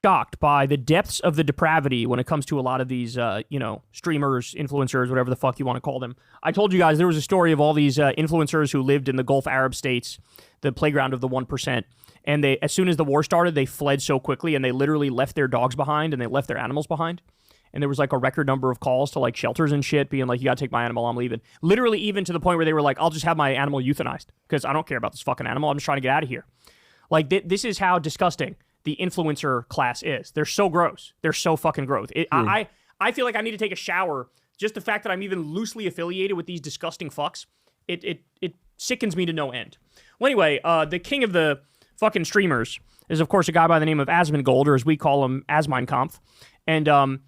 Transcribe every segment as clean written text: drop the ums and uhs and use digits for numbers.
shocked by the depths of the depravity when it comes to a lot of these, streamers, influencers, whatever the fuck you want to call them. I told you guys there was a story of all these influencers who lived in the Gulf Arab states, the playground of the 1%. And they, as soon as the war started, they fled so quickly, and they literally left their dogs behind and they left their animals behind. And there was like a record number of calls to like shelters and shit being like, you gotta take my animal, I'm leaving. Literally even to the point where they were like, I'll just have my animal euthanized because I don't care about this fucking animal. I'm just trying to get out of here. Like this is how disgusting the influencer class is. They're so gross. They're so fucking gross. I feel like I need to take a shower. Just the fact that I'm even loosely affiliated with these disgusting fucks, it sickens me to no end. Well, anyway, the king of the fucking streamers is, of course, a guy by the name of Asmongold, or as we call him, AzmeinKompf. And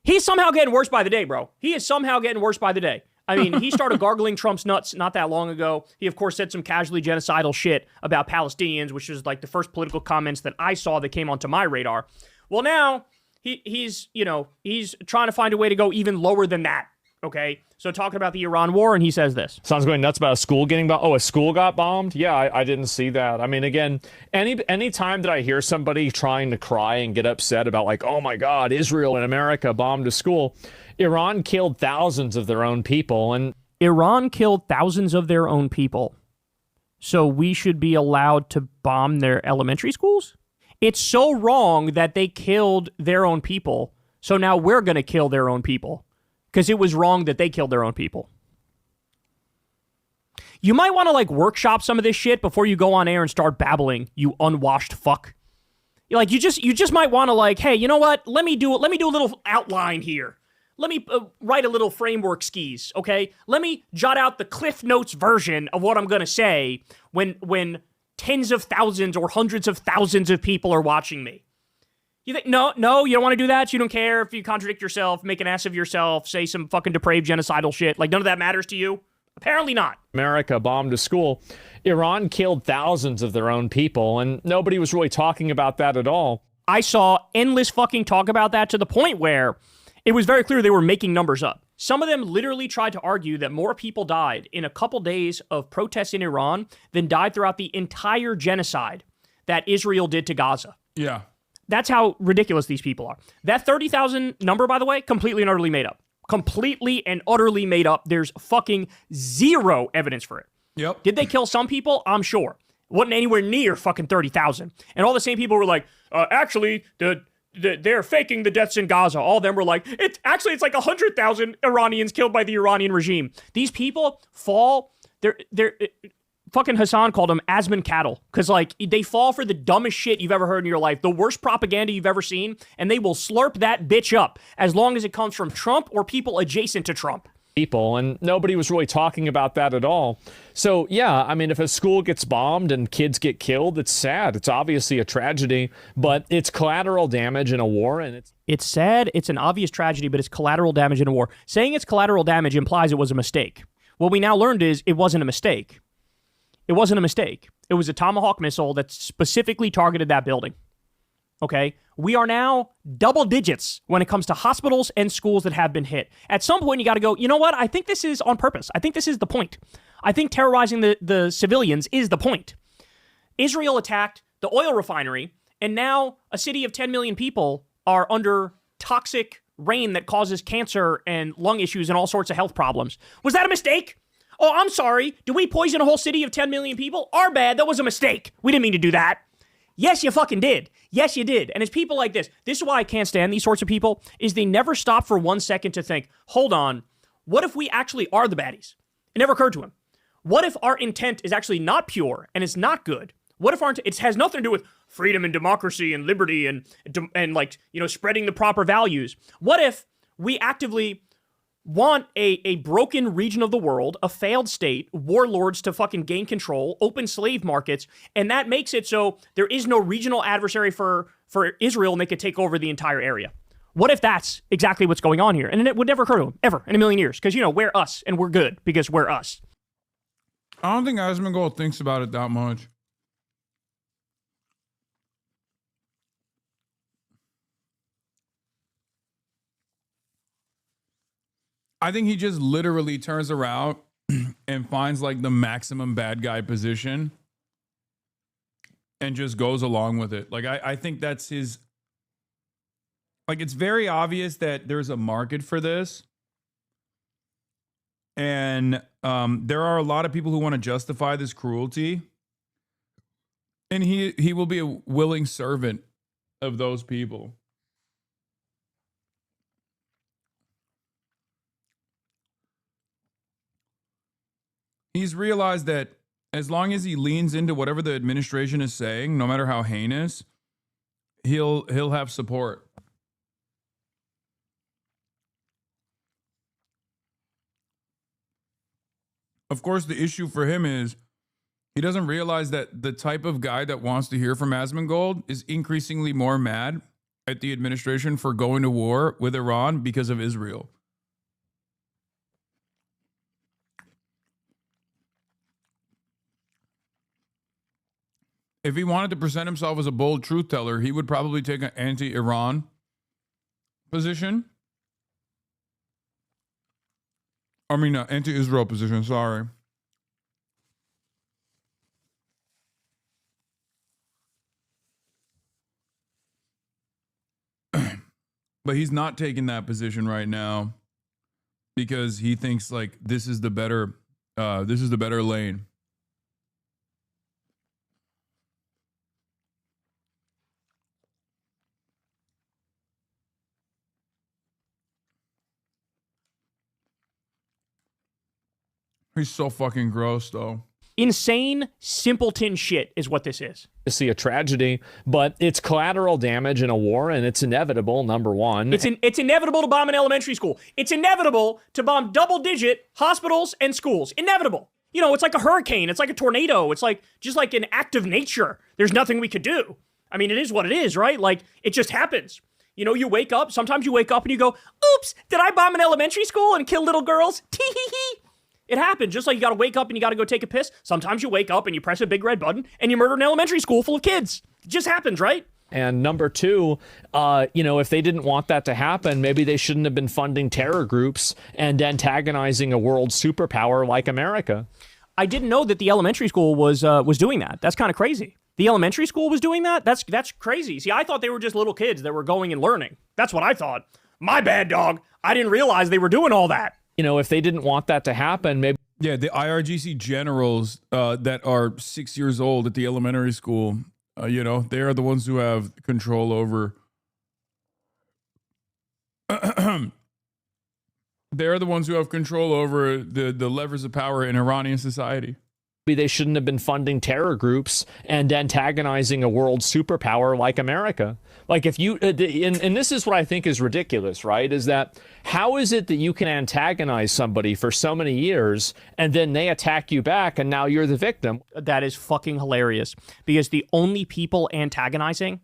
he's somehow getting worse by the day, bro. He is somehow getting worse by the day. I mean, he started gargling Trump's nuts not that long ago. He, of course, said some casually genocidal shit about Palestinians, which was like the first political comments that I saw that came onto my radar. Well, now he's trying to find a way to go even lower than that. Okay, so talking about the Iran war, and he says this. Sounds going nuts about a school getting bombed. Oh, a school got bombed? Yeah, I didn't see that. I mean, again, any time that I hear somebody trying to cry and get upset about like, oh my God, Israel and America bombed a school, Iran killed thousands of their own people. And Iran killed thousands of their own people. So we should be allowed to bomb their elementary schools? It's so wrong that they killed their own people. So now we're going to kill their own people. Because it was wrong that they killed their own people. You might want to like workshop some of this shit before you go on air and start babbling, you unwashed fuck. Like you just might want to like, hey, you know what? Let me do a little outline here. Let me write a little framework skis, okay? Let me jot out the Cliff Notes version of what I'm going to say when tens of thousands or hundreds of thousands of people are watching me. You think, no, you don't want to do that? You don't care if you contradict yourself, make an ass of yourself, say some fucking depraved genocidal shit? Like, none of that matters to you? Apparently not. America bombed a school. Iran killed thousands of their own people, and nobody was really talking about that at all. I saw endless fucking talk about that to the point where it was very clear they were making numbers up. Some of them literally tried to argue that more people died in a couple days of protests in Iran than died throughout the entire genocide that Israel did to Gaza. Yeah. That's how ridiculous these people are. That 30,000 number, by the way, completely and utterly made up. Completely and utterly made up. There's fucking zero evidence for it. Yep. Did they kill some people? I'm sure. Wasn't anywhere near fucking 30,000. And all the same people were like, actually, they're faking the deaths in Gaza. All of them were like, it's like 100,000 Iranians killed by the Iranian regime. These people fall, they're fucking Hasan called them Asman cattle, because like they fall for the dumbest shit you've ever heard in your life, the worst propaganda you've ever seen, and they will slurp that bitch up as long as it comes from Trump or people adjacent to Trump. People, and nobody was really talking about that at all. So yeah, I mean, if a school gets bombed and kids get killed, it's sad. It's obviously a tragedy, but it's collateral damage in a war, and it's sad. It's an obvious tragedy, but it's collateral damage in a war. Saying it's collateral damage implies it was a mistake. What we now learned is it wasn't a mistake. It wasn't a mistake. It was a Tomahawk missile that specifically targeted that building. Okay? We are now double digits when it comes to hospitals and schools that have been hit. At some point, you got to go, you know what? I think this is on purpose. I think this is the point. I think terrorizing the civilians is the point. Israel attacked the oil refinery, and now a city of 10 million people are under toxic rain that causes cancer and lung issues and all sorts of health problems. Was that a mistake? Oh, I'm sorry. Did we poison a whole city of 10 million people? Our bad. That was a mistake. We didn't mean to do that. Yes, you fucking did. Yes, you did. And it's people like this. This is why I can't stand these sorts of people, is they never stop for 1 second to think, hold on, what if we actually are the baddies? It never occurred to him. What if our intent is actually not pure and it's not good? What if it has nothing to do with freedom and democracy and liberty and like, you know, spreading the proper values? What if we actively want a broken region of the world, a failed state, warlords to fucking gain control, open slave markets, and that makes it so there is no regional adversary for Israel and they could take over the entire area? What if that's exactly what's going on here? And it would never occur to him, ever, in a million years, because, you know, we're us, and we're good, because we're us. I don't think Asmongold thinks about it that much. I think he just literally turns around and finds like the maximum bad guy position and just goes along with it. Like, I think that's his like, it's very obvious that there's a market for this. And there are a lot of people who want to justify this cruelty. And he will be a willing servant of those people. He's realized that as long as he leans into whatever the administration is saying, no matter how heinous, he'll have support. Of course, the issue for him is he doesn't realize that the type of guy that wants to hear from Asmongold is increasingly more mad at the administration for going to war with Iran because of Israel. If he wanted to present himself as a bold truth teller, he would probably take an anti-Iran position. I mean, anti-Israel position, sorry. But he's not taking that position right now because he thinks like this is the better lane. He's so fucking gross, though. Insane, simpleton shit is what this is. To see a tragedy, but it's collateral damage in a war, and it's inevitable, number one. It's inevitable to bomb an elementary school. It's inevitable to bomb double-digit hospitals and schools. Inevitable. You know, it's like a hurricane. It's like a tornado. It's like just like an act of nature. There's nothing we could do. I mean, it is what it is, right? Like, it just happens. You know, you wake up. Sometimes you wake up and you go, oops, did I bomb an elementary school and kill little girls? Tee-hee-hee. It happened. Just like you got to wake up and you got to go take a piss. Sometimes you wake up and you press a big red button and you murder an elementary school full of kids. It just happens, right? And number two, you know, if they didn't want that to happen, maybe they shouldn't have been funding terror groups and antagonizing a world superpower like America. I didn't know that the elementary school was doing that. That's kind of crazy. The elementary school was doing that? That's crazy. See, I thought they were just little kids that were going and learning. That's what I thought. My bad, dog. I didn't realize they were doing all that. You know, if they didn't want that to happen, maybe... Yeah, the IRGC generals that are 6 years old at the elementary school, you know, they are the ones who have control over... They're the ones who have control over the levers of power in Iranian society. They shouldn't have been funding terror groups and antagonizing a world superpower like America. Like if you, and this is what I think is ridiculous, right? Is that how is it that you can antagonize somebody for so many years and then they attack you back and now you're the victim? That is fucking hilarious because the only people antagonizing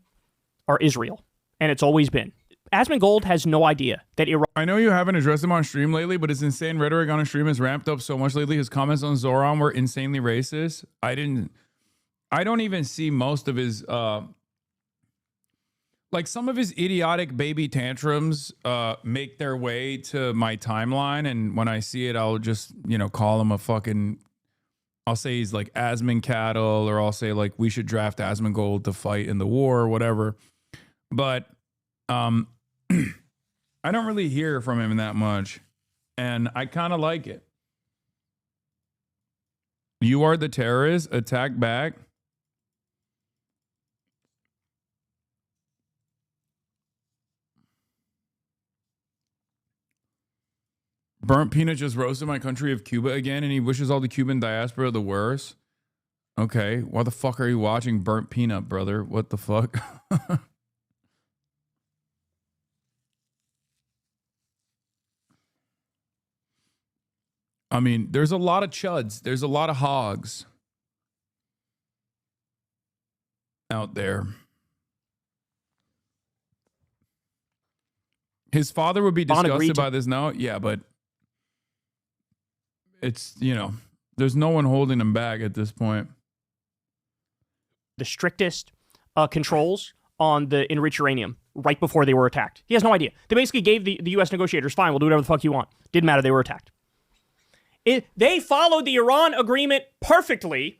are Israel. And it's always been. Asmongold has no idea that Iran... I know you haven't addressed him on stream lately, but his insane rhetoric on his stream has ramped up so much lately. His comments on Zoran were insanely racist. I don't even see most of his... like some of his idiotic baby tantrums make their way to my timeline. And when I see it, I'll just, you know, call him a fucking... I'll say he's like Asmon cattle, or I'll say like we should draft Asmongold to fight in the war or whatever. But... I don't really hear from him that much, and I kind of like it. You are the terrorist, attack back. Burnt Peanut just roasted my country of Cuba again, and he wishes all the Cuban diaspora the worst. Okay, why the fuck are you watching Burnt Peanut, brother? What the fuck? I mean, there's a lot of chuds. There's a lot of hogs out there. His father would be disgusted by this now. Yeah, but it's, you know, there's no one holding him back at this point. The strictest controls on the enriched uranium right before they were attacked. He has no idea. They basically gave the U.S. negotiators, fine, we'll do whatever the fuck you want. Didn't matter, they were attacked. They followed the Iran agreement perfectly.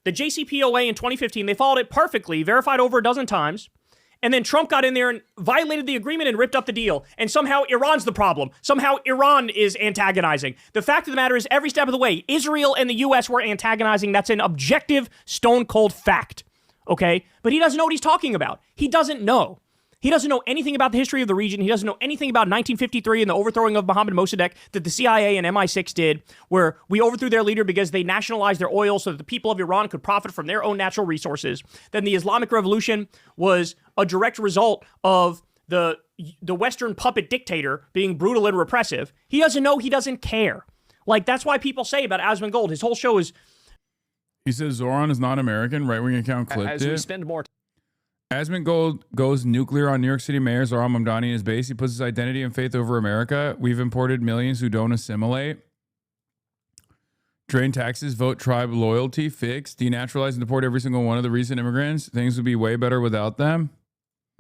The JCPOA in 2015, they followed it perfectly, verified over a dozen times. And then Trump got in there and violated the agreement and ripped up the deal. And somehow Iran's the problem. Somehow Iran is antagonizing. The fact of the matter is, every step of the way, Israel and the U.S. were antagonizing. That's an objective, stone-cold fact. Okay? But he doesn't know what he's talking about. He doesn't know. He doesn't know anything about the history of the region. He doesn't know anything about 1953 and the overthrowing of Mohammed Mossadegh that the CIA and MI6 did, where we overthrew their leader because they nationalized their oil so that the people of Iran could profit from their own natural resources. Then the Islamic Revolution was a direct result of the Western puppet dictator being brutal and repressive. He doesn't know. He doesn't care. Like, that's why people say about Asmongold, his whole show is... He says Zoran is not American. Right-wing account clipped As we spend more Asmongold goes nuclear on New York City Mayor Zoran Mamdani in his base. He puts his identity and faith over America. We've imported millions who don't assimilate. Drain taxes, vote tribe loyalty, fix, denaturalize and deport every single one of the recent immigrants. Things would be way better without them.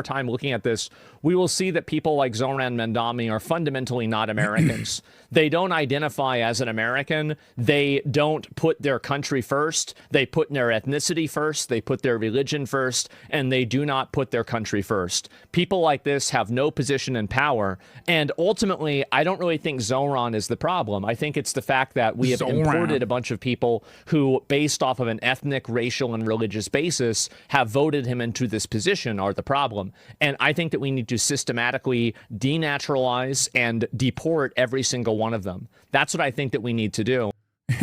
time looking at this, we will see that people like Zoran Mandami are fundamentally not Americans. They don't identify as an American. They don't put their country first. They put their ethnicity first. They put their religion first, and they do not put their country first. People like this have no position in power. And ultimately, I don't really think Zoran is the problem. I think it's the fact that we have imported a bunch of people who, based off of an ethnic, racial, and religious basis, have voted him into this position are the problem. And I think that we need to systematically denaturalize and deport every single one of them. That's what I think that we need to do.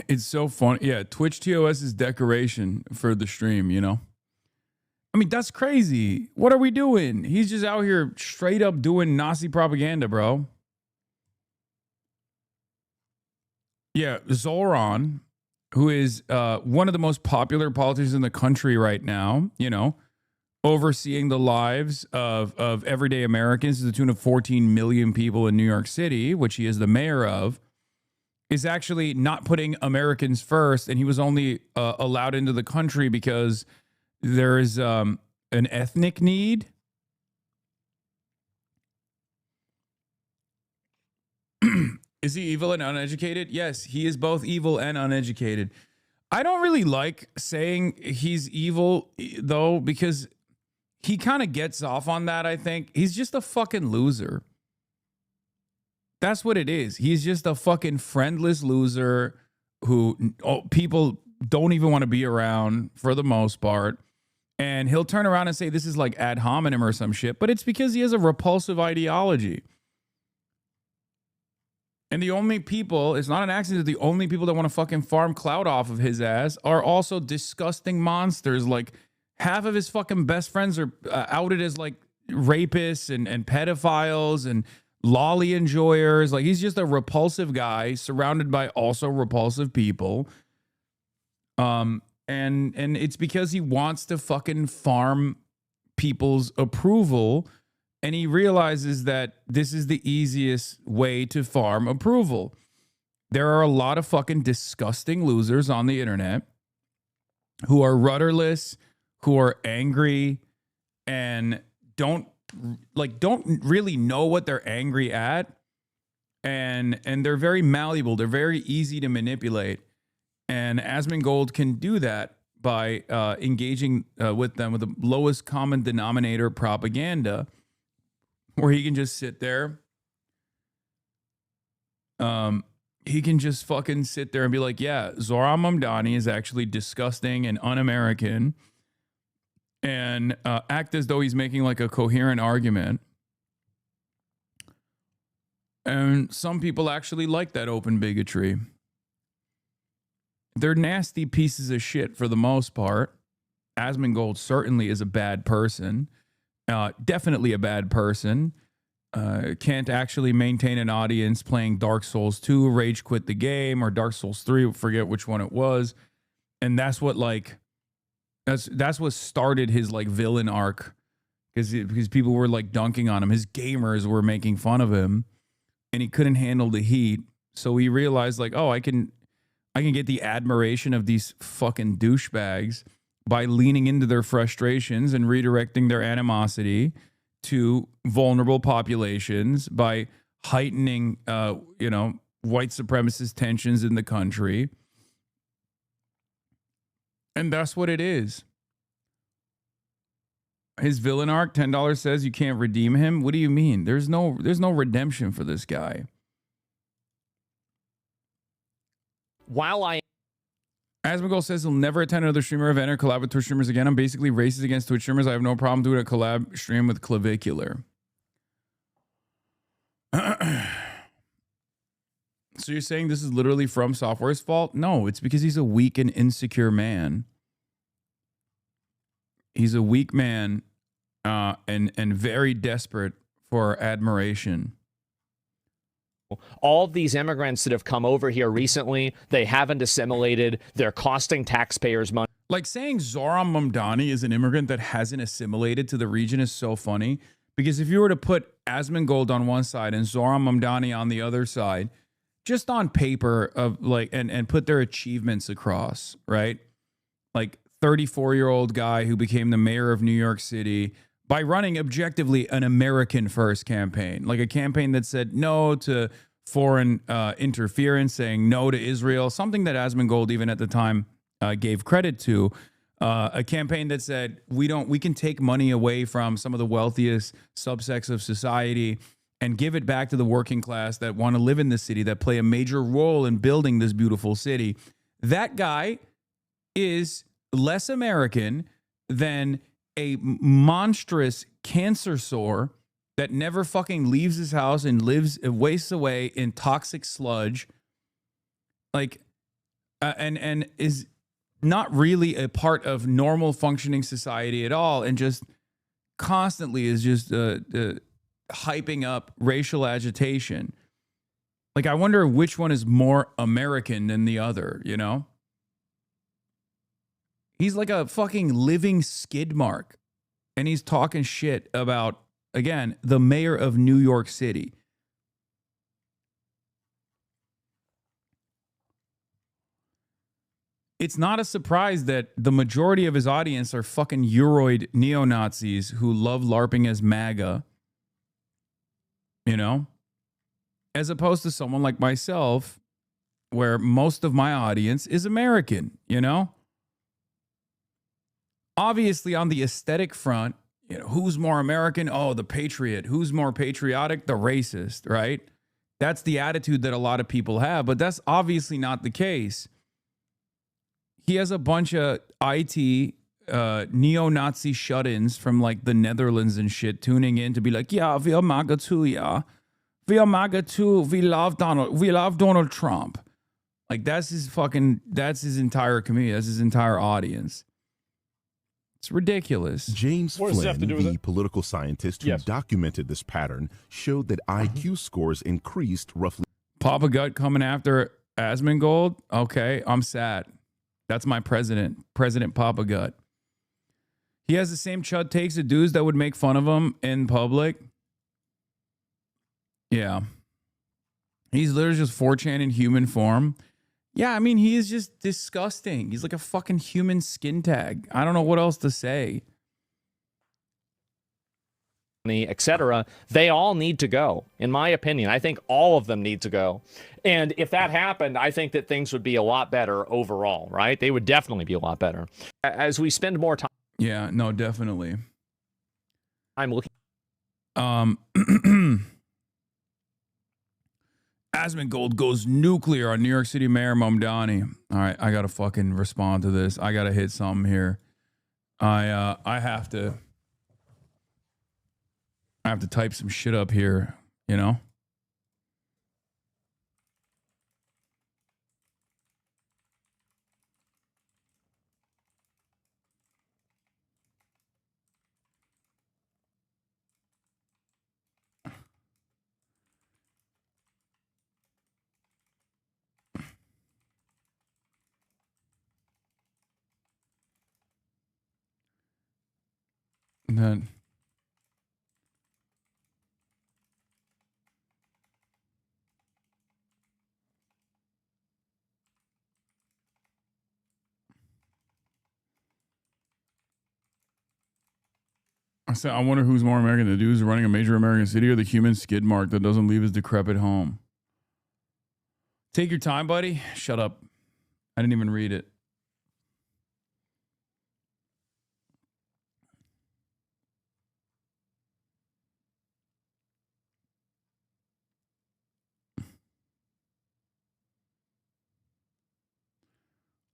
It's so fun. Yeah, Twitch TOS is decoration for the stream, you know? I mean, that's crazy. What are we doing? He's just out here straight up doing Nazi propaganda, bro. Yeah, Zoran, who is one of the most popular politicians in the country right now, you know, overseeing the lives of everyday Americans to the tune of 14 million people in New York City, which he is the mayor of, is actually not putting Americans first. And he was only allowed into the country because there is an ethnic need. Is he evil and uneducated? Yes, he is both evil and uneducated. I don't really like saying he's evil, though, because he kind of gets off on that, I think. He's just a fucking loser. That's what it is. He's just a fucking friendless loser who people don't even want to be around for the most part. And he'll turn around and say this is like ad hominem or some shit, but it's because he has a repulsive ideology. And the only people, it's not an accident that the only people that want to fucking farm clout off of his ass are also disgusting monsters. Like, half of his fucking best friends are outed as like rapists and pedophiles and lolly enjoyers. Like, he's just a repulsive guy surrounded by also repulsive people. And it's because he wants to fucking farm people's approval. And he realizes that this is the easiest way to farm approval. There are a lot of fucking disgusting losers on the internet who are rudderless, who are angry, and don't really know what they're angry at. And they're very malleable. They're very easy to manipulate. And Asmongold can do that by engaging with them with the lowest common denominator propaganda, where he can just sit there. He can just fucking sit there and be like, yeah, Zoran Mamdani is actually disgusting and un-American, and act as though he's making like a coherent argument. And some people actually like that open bigotry. They're nasty pieces of shit for the most part. Asmongold certainly is a bad person. Definitely a bad person. Can't actually maintain an audience playing Dark Souls 2, Rage Quit the Game, or Dark Souls 3, forget which one it was. And that's what like that's what started his like villain arc, because people were like dunking on him. His gamers were making fun of him, and he couldn't handle the heat. So he realized like, oh, I can get the admiration of these fucking douchebags by leaning into their frustrations and redirecting their animosity to vulnerable populations by heightening, white supremacist tensions in the country. And that's what it is. His villain arc, $10 says you can't redeem him. What do you mean? There's no redemption for this guy. While I Asmongold says he'll never attend another streamer event or collab with Twitch streamers again. I'm basically racist against Twitch streamers. I have no problem doing a collab stream with Clavicular. So you're saying this is literally From Software's fault? No, it's because he's a weak and insecure man. He's a weak man and very desperate for admiration. all these immigrants that have come over here recently, they haven't assimilated. They're costing taxpayers money. Like saying Zoran Mamdani is an immigrant that hasn't assimilated to the region is so funny. Because if you were to put Asmongold on one side and Zoran Mamdani on the other side, just on paper of like and put their achievements across, right? Like 34-year-old guy who became the mayor of New York City by running objectively an American first campaign, like a campaign that said no to foreign interference, saying no to Israel, something that Asmongold even at the time gave credit to. A campaign that said we can take money away from some of the wealthiest subsects of society and give it back to the working class that want to live in the city, that play a major role in building this beautiful city. That guy is less American than a monstrous cancer sore that never fucking leaves his house and wastes away in toxic sludge, like, and is not really a part of normal functioning society at all, and just constantly is just hyping up racial agitation. Like, I wonder which one is more American than the other, you know? He's like a fucking living skid mark, and he's talking shit about, again, the mayor of New York City. It's not a surprise that the majority of his audience are fucking Euroid neo-Nazis who love LARPing as MAGA, you know? As opposed to someone like myself, where most of my audience is American, you know? Obviously, on the aesthetic front, you know, who's more American? Oh, the patriot. Who's more patriotic? The racist, right? That's the attitude that a lot of people have, but that's obviously not the case. He has a bunch of IT neo-Nazi shut-ins from like the Netherlands and shit tuning in to be like, yeah, we are MAGA too, yeah. We are MAGA too. We love Donald Trump. Like that's his entire community. That's his entire audience. It's ridiculous. James What does it have Flynn, to do with the it? political scientist who Yes. documented this pattern, showed that IQ scores increased roughly. Papa Gut coming after Asmongold. Okay, I'm sad. That's my president, President Papa Gut. He has the same chud takes of dudes that would make fun of him in public. Yeah. He's literally just 4chan in human form. Yeah, I mean, he is just disgusting. He's like a fucking human skin tag. I don't know what else to say. Etc. They all need to go. In my opinion, I think all of them need to go. And if that happened, I think that things would be a lot better overall, right? They would definitely be a lot better. As we spend more Yeah, no, definitely. time looking Asmongold goes nuclear on New York City Mayor Mamdani. All right, I gotta fucking respond to this. I gotta hit something here. I have to type some shit up here, you know? And then I said, I wonder who's more American, the dudes running a major American city or the human skid mark that doesn't leave his decrepit home. Take your time, buddy. Shut up. I didn't even read it.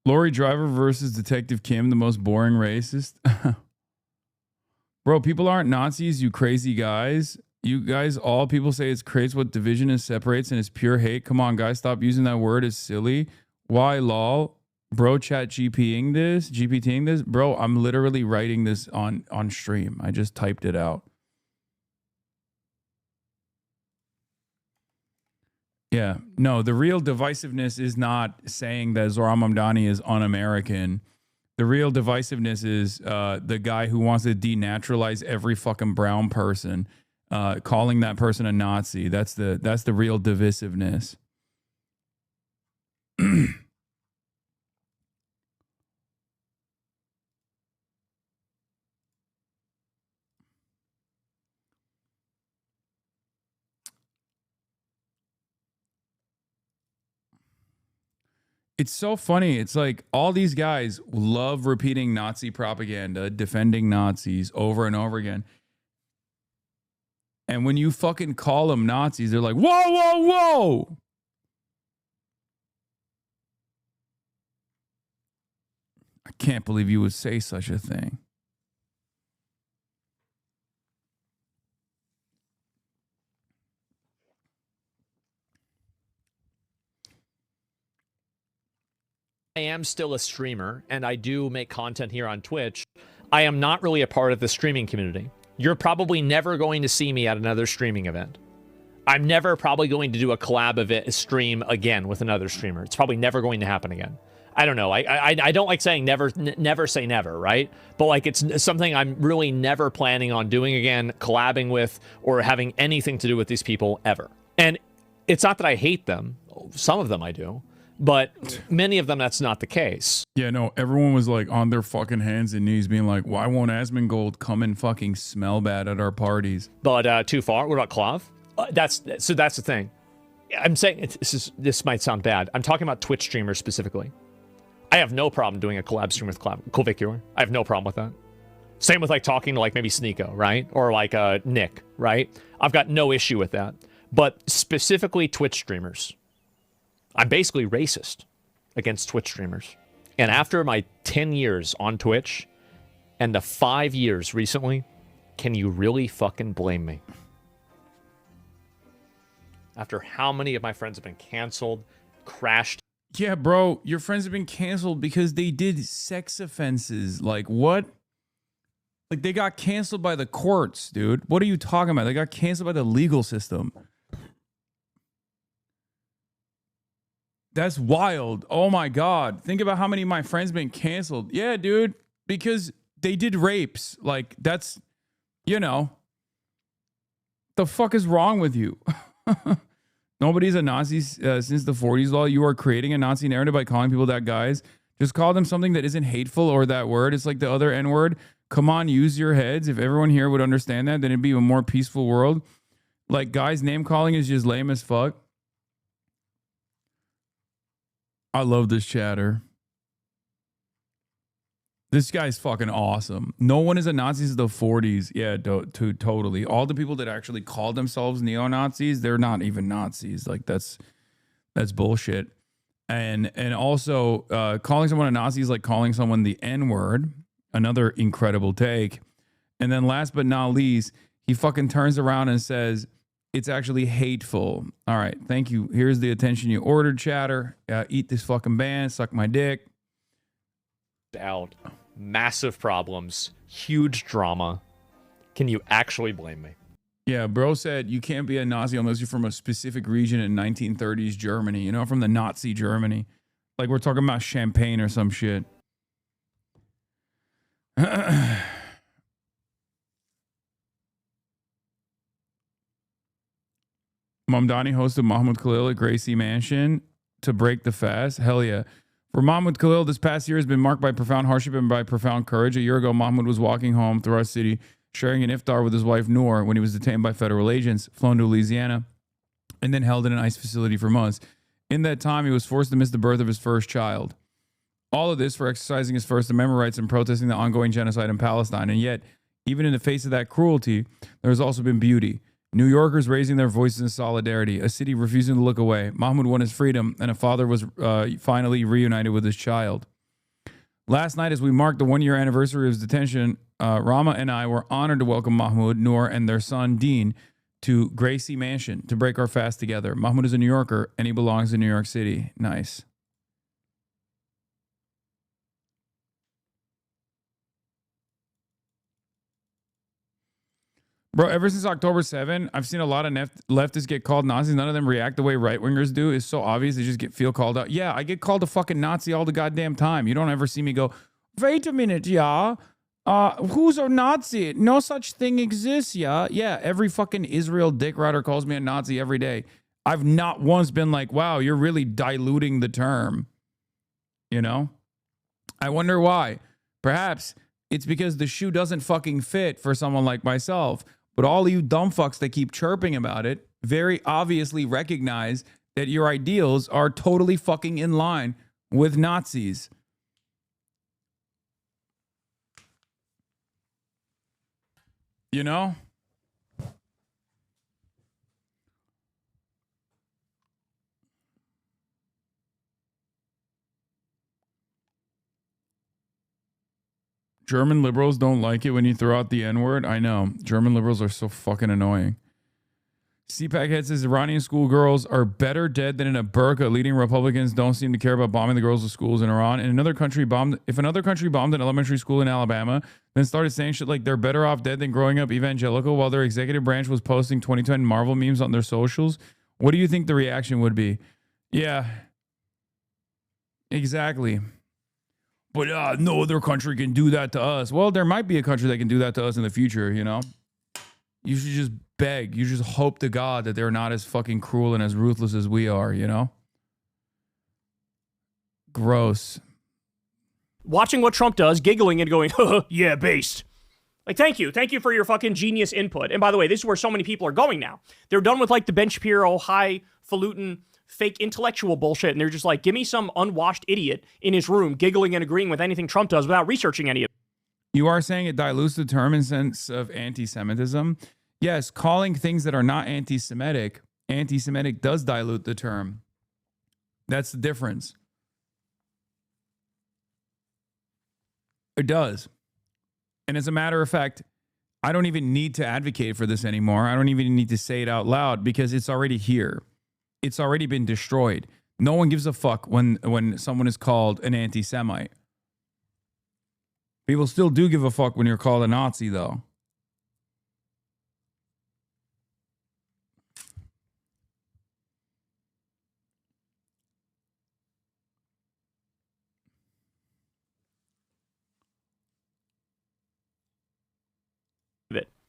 Lori Driver versus Detective Kim, the most boring racist. Bro, people aren't Nazis, you crazy guys. You guys, all people say it creates what division and separates, and it's pure hate. Come on, guys, stop using that word. It's silly. Why, lol? Bro, chat GPTing this? Bro, I'm literally writing this on stream. I just typed it out. Yeah, no, the real divisiveness is not saying that Zohran Mamdani is un-American. The real divisiveness is the guy who wants to denaturalize every fucking brown person, calling that person a Nazi. That's the real divisiveness. It's so funny. It's like all these guys love repeating Nazi propaganda, defending Nazis over and over again. And when you fucking call them Nazis, they're like, whoa, whoa, whoa. I can't believe you would say such a thing. I am still a streamer and I do make content here on Twitch. I am not really a part of the streaming community. You're probably never going to see me at another streaming event. I'm never probably going to do a collab event stream again with another streamer. It's probably never going to happen again. I don't know. I don't like saying never say never, right? But like it's something I'm really never planning on doing again, collabing with, or having anything to do with these people ever. And it's not that I hate them. Some of them I do. But many of them, that's not the case. Yeah, no, everyone was like on their fucking hands and knees being like, why won't Asmongold come and fucking smell bad at our parties? But too far? What about Clav? That's the thing. I'm saying, this might sound bad. I'm talking about Twitch streamers specifically. I have no problem doing a collab stream with Kulvicure. I have no problem with that. Same with like talking to like maybe Sneeko, right? Or like Nick, right? I've got no issue with that. But specifically Twitch streamers. I'm basically racist against Twitch streamers. And after my 10 years on Twitch and the 5 years recently, can you really fucking blame me? After how many of my friends have been canceled, crashed. Yeah, bro, your friends have been canceled because they did sex offenses. Like, what? Like, they got canceled by the courts, dude. What are you talking about? They got canceled by the legal system. That's wild. Oh my God. Think about how many of my friends been canceled. Yeah, dude, because they did rapes. Like, that's, you know, the fuck is wrong with you? Nobody's a Nazi since the 40s law. You are creating a Nazi narrative by calling people that, guys. Just call them something that isn't hateful or that word. It's like the other N word. Come on, use your heads. If everyone here would understand that, then it'd be a more peaceful world. Like, guys, name calling is just lame as fuck. I love this chatter. This guy's fucking awesome. No one is a Nazi since the 40s. Yeah, totally. All the people that actually call themselves neo-Nazis, they're not even Nazis. Like, that's bullshit. And also, calling someone a Nazi is like calling someone the N-word. Another incredible take. And then last but not least, he fucking turns around and says, it's actually hateful. All right, thank you. Here's the attention you ordered, chatter. Eat this fucking band, suck my dick. Out. Massive problems. Huge drama. Can you actually blame me? Yeah, bro said you can't be a Nazi unless you're from a specific region in 1930s Germany. You know, from the Nazi Germany. Like we're talking about Champagne or some shit. Mamdani hosted Mahmoud Khalil at Gracie Mansion to break the fast. Hell yeah. For Mahmoud Khalil, this past year has been marked by profound hardship and by profound courage. A year ago, Mahmoud was walking home through our city, sharing an iftar with his wife, Noor, when he was detained by federal agents, flown to Louisiana, and then held in an ICE facility for months. In that time, he was forced to miss the birth of his first child. All of this for exercising his First Amendment rights and protesting the ongoing genocide in Palestine. And yet, even in the face of that cruelty, there has also been beauty. New Yorkers raising their voices in solidarity, a city refusing to look away. Mahmoud won his freedom, and a father was finally reunited with his child. Last night, as we marked the 1-year anniversary of his detention, Rama and I were honored to welcome Mahmoud, Noor, and their son, Dean, to Gracie Mansion to break our fast together. Mahmoud is a New Yorker, and he belongs in New York City. Nice. Bro, ever since October 7, I've seen a lot of leftists get called Nazis. None of them react the way right-wingers do. It's so obvious. They just feel called out. Yeah, I get called a fucking Nazi all the goddamn time. You don't ever see me go, wait a minute, yeah. Who's a Nazi? No such thing exists, yeah. Yeah, every fucking Israel dick rider calls me a Nazi every day. I've not once been like, wow, you're really diluting the term. You know? I wonder why. Perhaps it's because the shoe doesn't fucking fit for someone like myself. But all of you dumb fucks that keep chirping about it very obviously recognize that your ideals are totally fucking in line with Nazis. You know? German liberals don't like it when you throw out the N-word. I know. German liberals are so fucking annoying. CPAC head says Iranian schoolgirls are better dead than in a burqa. Leading Republicans don't seem to care about bombing the girls of schools in Iran. And if another country bombed an elementary school in Alabama, then started saying shit like they're better off dead than growing up evangelical while their executive branch was posting 2010 Marvel memes on their socials, what do you think the reaction would be? Yeah. Exactly. But no other country can do that to us. Well, there might be a country that can do that to us in the future, you know? You should just beg. You just hope to God that they're not as fucking cruel and as ruthless as we are, you know? Gross. Watching what Trump does, giggling and going, yeah, based. Like, thank you. Thank you for your fucking genius input. And by the way, this is where so many people are going now. They're done with like the Ben Shapiro, highfalutin, fake intellectual bullshit, and they're just like, give me some unwashed idiot in his room giggling and agreeing with anything Trump does without researching any of it. You are saying it dilutes the term in sense of anti-Semitism? Yes, calling things that are not anti-Semitic does dilute the term. That's the difference. It does. And as a matter of fact, I don't even need to advocate for this anymore. I don't even need to say it out loud because it's already here. It's already been destroyed. No one gives a fuck when someone is called an anti-Semite. People still do give a fuck when you're called a Nazi, though.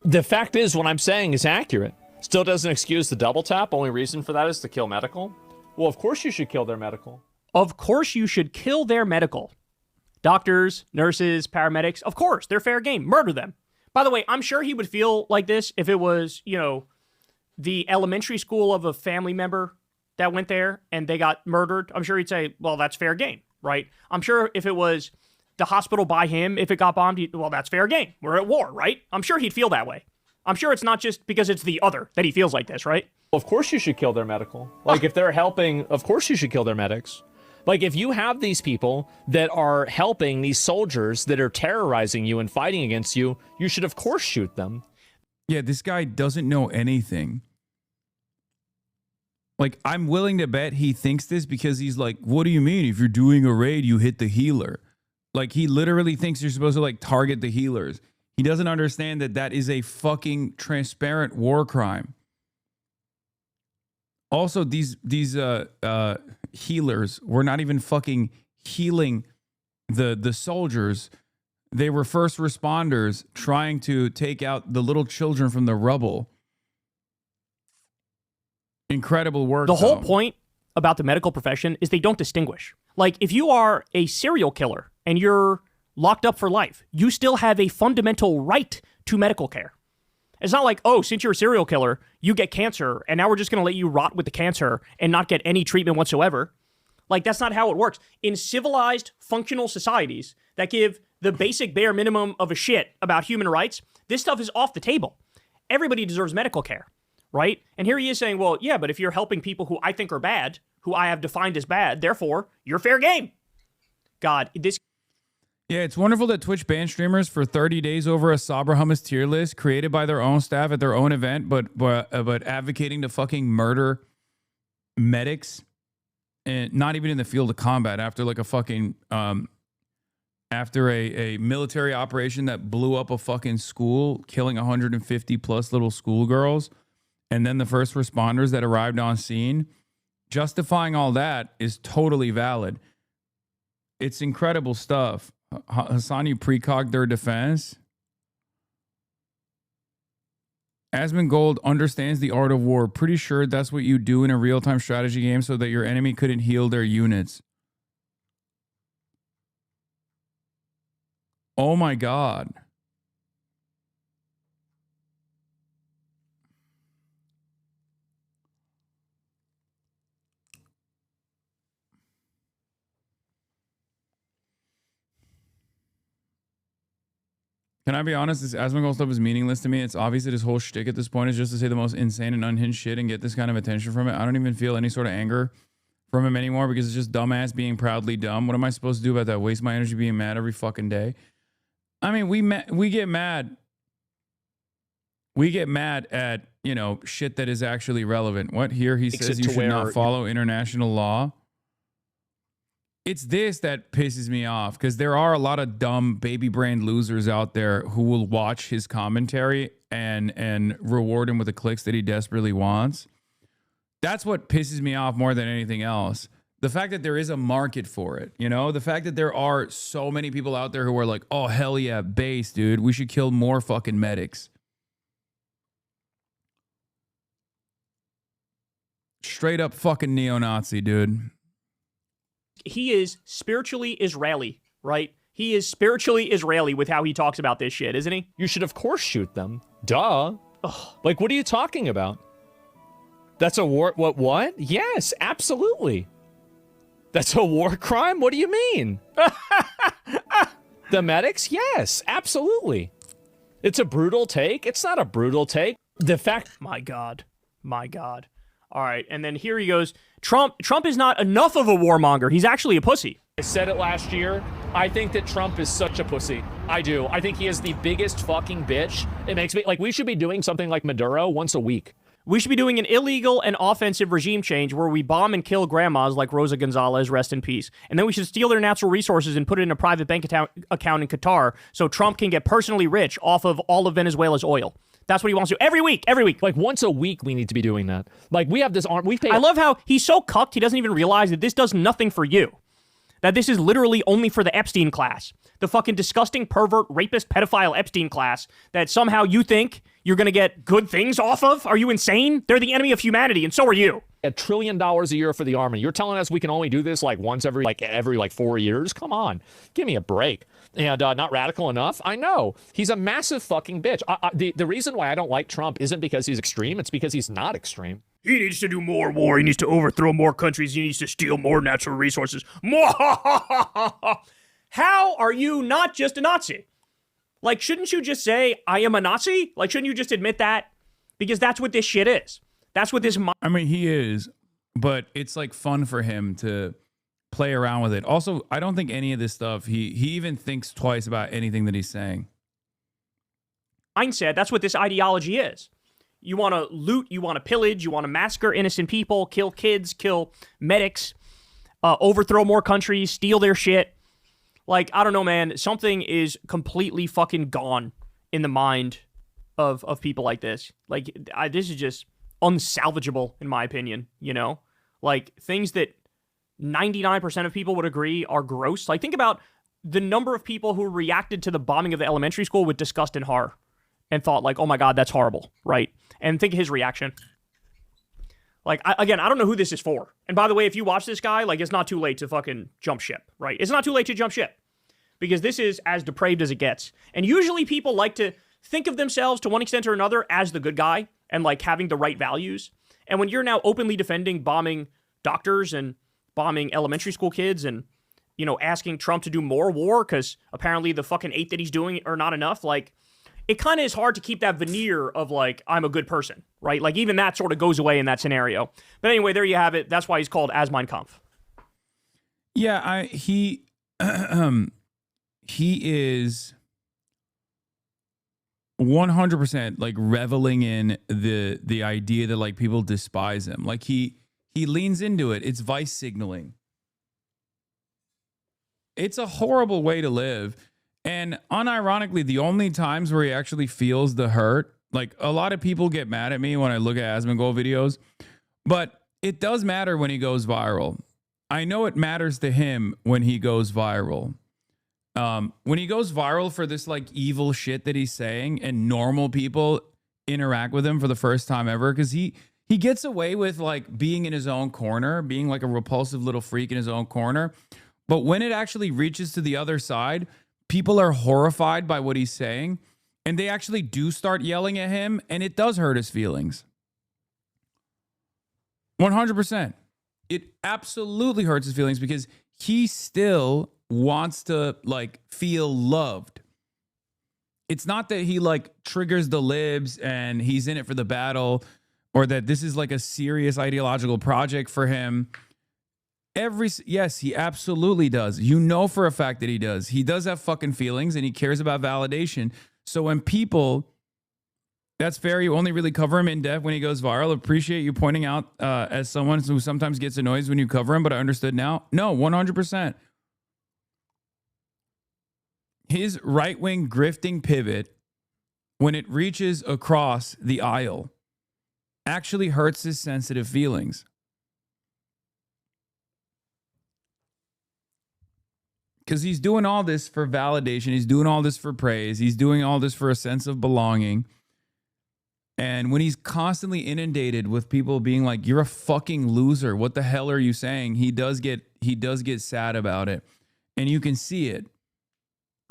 The fact is, what I'm saying is accurate. Still doesn't excuse the double tap. Only reason for that is to kill medical. Well, of course you should kill their medical. Of course you should kill their medical. Doctors, nurses, paramedics, of course, they're fair game. Murder them. By the way, I'm sure he would feel like this if it was, you know, the elementary school of a family member that went there and they got murdered. I'm sure he'd say, well, that's fair game, right? I'm sure if it was the hospital by him, if it got bombed, well, that's fair game. We're at war, right? I'm sure he'd feel that way. I'm sure it's not just because it's the other that he feels like this, right? Of course you should kill their medical. Like, if they're helping, of course you should kill their medics. Like, if you have these people that are helping these soldiers that are terrorizing you and fighting against you, you should, of course, shoot them. Yeah, this guy doesn't know anything. Like, I'm willing to bet he thinks this because he's like, what do you mean? If you're doing a raid, you hit the healer. Like, he literally thinks you're supposed to, like, target the healers. He doesn't understand that that is a fucking transparent war crime. Also, these healers were not even fucking healing the soldiers. They were first responders trying to take out the little children from the rubble. Incredible work. The whole point about the medical profession is they don't distinguish. Like, if you are a serial killer and you're locked up for life, you still have a fundamental right to medical care. It's not like, oh, since you're a serial killer, you get cancer, and now we're just going to let you rot with the cancer and not get any treatment whatsoever. Like, that's not how it works. In civilized, functional societies that give the basic bare minimum of a shit about human rights, this stuff is off the table. Everybody deserves medical care, right? And here he is saying, well, yeah, but if you're helping people who I think are bad, who I have defined as bad, therefore, you're fair game. God, this... Yeah, it's wonderful that Twitch banned streamers for 30 days over a Sabra Hummus tier list created by their own staff at their own event, but advocating to fucking murder medics and not even in the field of combat after like a fucking after a military operation that blew up a fucking school, killing 150 plus little schoolgirls, and then the first responders that arrived on scene. Justifying all that is totally valid. It's incredible stuff. Hassan, you precogged their defense. Asmongold understands the art of war. Pretty sure that's what you do in a real-time strategy game so that your enemy couldn't heal their units. Oh my God. Can I be honest? This Asmongold stuff is meaningless to me. It's obvious that his whole shtick at this point is just to say the most insane and unhinged shit and get this kind of attention from it. I don't even feel any sort of anger from him anymore because it's just dumbass being proudly dumb. What am I supposed to do about that? Waste my energy being mad every fucking day? I mean, we get mad. We get mad at, you know, shit that is actually relevant. What here? He says you should not follow international law. It's this that pisses me off because there are a lot of dumb baby brain losers out there who will watch his commentary and reward him with the clicks that he desperately wants. That's what pisses me off more than anything else. The fact that there is a market for it, you know, the fact that there are so many people out there who are like, oh, hell yeah, base, dude. We should kill more fucking medics. Straight up fucking neo-Nazi, dude. He is spiritually Israeli, right? He is spiritually Israeli with how he talks about this shit, isn't he? You should, of course, shoot them. Duh. Ugh. Like, what are you talking about? That's a war... What? Yes, absolutely. That's a war crime? What do you mean? The medics? Yes, absolutely. It's a brutal take. It's not a brutal take. The fact... My God. My God. All right, and then here he goes. Trump is not enough of a warmonger. He's actually a pussy. I said it last year. I think that Trump is such a pussy. I do. I think he is the biggest fucking bitch. It makes me... Like, we should be doing something like Maduro once a week. We should be doing an illegal and offensive regime change where we bomb and kill grandmas like Rosa Gonzalez, rest in peace. And then we should steal their natural resources and put it in a private bank account in Qatar so Trump can get personally rich off of all of Venezuela's oil. That's what he wants to do every week. Like once a week, we need to be doing that. Like we have this arm. I love how he's so cucked, he doesn't even realize that this does nothing for you. That this is literally only for the Epstein class. The fucking disgusting pervert, rapist, pedophile Epstein class that somehow you think you're going to get good things off of? Are you insane? They're the enemy of humanity, and so are you. $1 trillion a year for the army. You're telling us we can only do this like once every 4 years? Come on. Give me a break. And not radical enough? I know. He's a massive fucking bitch. The reason why I don't like Trump isn't because he's extreme. It's because he's not extreme. He needs to do more war. He needs to overthrow more countries. He needs to steal more natural resources. How are you not just a Nazi? Like, shouldn't you just say, I am a Nazi? Like, shouldn't you just admit that? Because that's what this shit is. That's what this... I mean, he is, but it's like fun for him to play around with it. Also, I don't think any of this stuff, he even thinks twice about anything that he's saying. Mindset, that's what this ideology is. You want to loot, you want to pillage, you want to massacre innocent people, kill kids, kill medics, overthrow more countries, steal their shit. Like, I don't know, man. Something is completely fucking gone in the mind of people like this. Like, this is just unsalvageable, in my opinion, you know? Like, things that 99% of people would agree are gross. Like, think about the number of people who reacted to the bombing of the elementary school with disgust and horror and thought, like, oh my God, that's horrible, right? And think of his reaction. Like, I don't know who this is for. And by the way, if you watch this guy, like, it's not too late to fucking jump ship, right? It's not too late to jump ship. Because this is as depraved as it gets. And usually people like to think of themselves to one extent or another as the good guy and like having the right values. And when you're now openly defending bombing doctors and bombing elementary school kids and, you know, asking Trump to do more war because apparently the fucking 8 that he's doing are not enough, like, it kind of is hard to keep that veneer of like, I'm a good person, right? Like even that sort of goes away in that scenario. But anyway, there you have it. That's why he's called AzmeinKompf. Yeah, he is 100% like reveling in the idea that like people despise him. Like he leans into it. It's vice signaling. It's a horrible way to live. And unironically, the only times where he actually feels the hurt, like a lot of people get mad at me when I look at Asmongold videos, but it does matter when he goes viral. I know it matters to him when he goes viral. When he goes viral for this like evil shit that he's saying and normal people interact with him for the first time ever, because he gets away with like being in his own corner, being like a repulsive little freak in his own corner. But when it actually reaches to the other side, people are horrified by what he's saying and they actually do start yelling at him, and it does hurt his feelings. 100%. It absolutely hurts his feelings because he still wants to like feel loved. It's not that he like triggers the libs and he's in it for the battle, or that this is like a serious ideological project for him. Yes, he absolutely does. You know for a fact that he does. He does have fucking feelings and he cares about validation. So when people, that's fair. You only really cover him in depth when he goes viral. Appreciate you pointing out as someone who sometimes gets annoyed when you cover him, but I understood now. No, 100%. His right-wing grifting pivot, when it reaches across the aisle, actually hurts his sensitive feelings. Because he's doing all this for validation. He's doing all this for praise. He's doing all this for a sense of belonging. And when he's constantly inundated with people being like, you're a fucking loser, what the hell are you saying? He does get sad about it. And you can see it.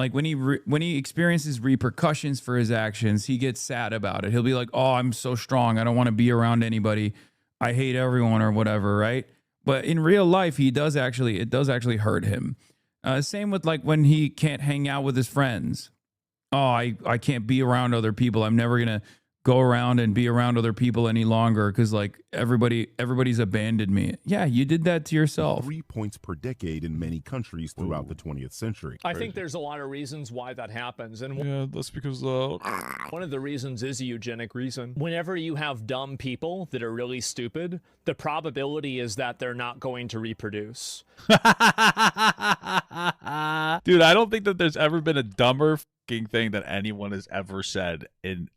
Like when he experiences repercussions for his actions, he gets sad about it. He'll be like, oh, I'm so strong. I don't want to be around anybody. I hate everyone or whatever, right? But in real life, it does actually hurt him. Same with like when he can't hang out with his friends. Oh, I can't be around other people. I'm never going to go around and be around other people any longer because like everybody's abandoned me. Yeah, you did that to yourself. 3 points per decade in many countries throughout the 20th century. I think there's a lot of reasons why that happens. And Yeah, that's because one of the reasons is a eugenic reason. Whenever you have dumb people that are really stupid, the probability is that they're not going to reproduce. dude, I don't think that there's ever been a dumber fucking thing that anyone has ever said in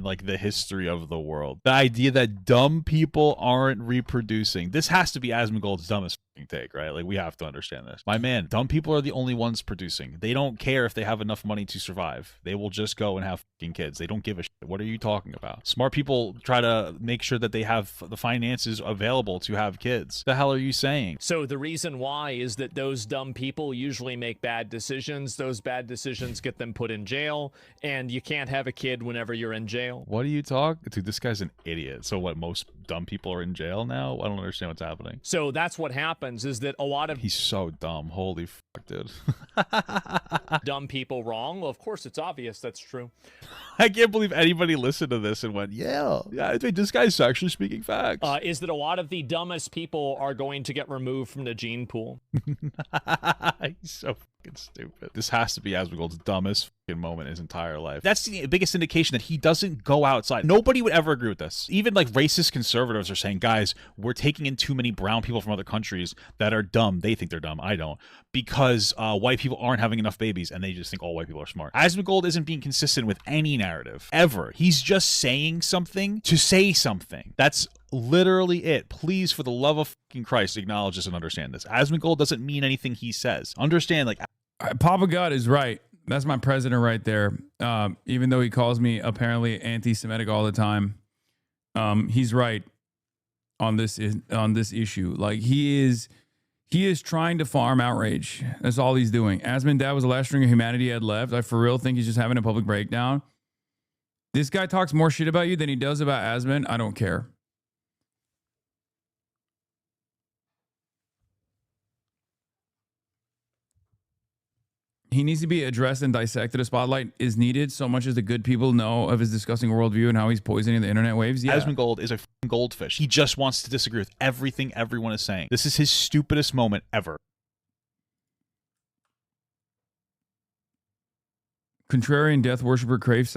like the history of the world. The idea that dumb people aren't reproducing. This has to be Asmongold's dumbest fucking take, right? Like we have to understand this. My man, dumb people are the only ones producing. They don't care if they have enough money to survive. They will just go and have fucking kids. They don't give a shit. What are you talking about? Smart people try to make sure that they have the finances available to have kids. The hell are you saying? So the reason why is that those dumb people usually make bad decisions. Those bad decisions get them put in jail, and you can't have a kid whenever you're in jail. What are you talking? Dude, this guy's an idiot. So what, most dumb people are in jail now? I don't understand what's happening. So that's what happens is that a lot of He's so dumb. Holy fuck, dude. dumb people wrong. Well, of course, it's obvious that's true. I can't believe anybody listened to this and went, yeah, dude, this guy's actually speaking facts. Is that a lot of the dumbest people are going to get removed from the gene pool. He's so fucking stupid. This has to be Asmongold's dumbest fucking moment in his entire life. That's the biggest indication that he doesn't go outside. Nobody would ever agree with this. Even like racist conservatives are saying, guys, we're taking in too many brown people from other countries that are dumb. They think they're dumb. I don't. Because white people aren't having enough babies and they just think all white people are smart. Asmongold isn't being consistent with any narrative ever. He's just saying something to say something. That's literally it. Please, for the love of fucking Christ, acknowledge this and understand this. Asmongold doesn't mean anything he says. Understand, like, Papa God is right. That's my president right there. Even though he calls me apparently anti-Semitic all the time, he's right on this issue. Like he is trying to farm outrage. That's all he's doing. Asmon Dad was the last string of humanity he had left. I for real think he's just having a public breakdown. This guy talks more shit about you than he does about Asmon. I don't care. He needs to be addressed and dissected. A spotlight is needed so much as the good people know of his disgusting worldview and how he's poisoning the internet waves. Yeah. Asmongold is a fucking goldfish. He just wants to disagree with everything everyone is saying. This is his stupidest moment ever. Contrarian death worshiper craves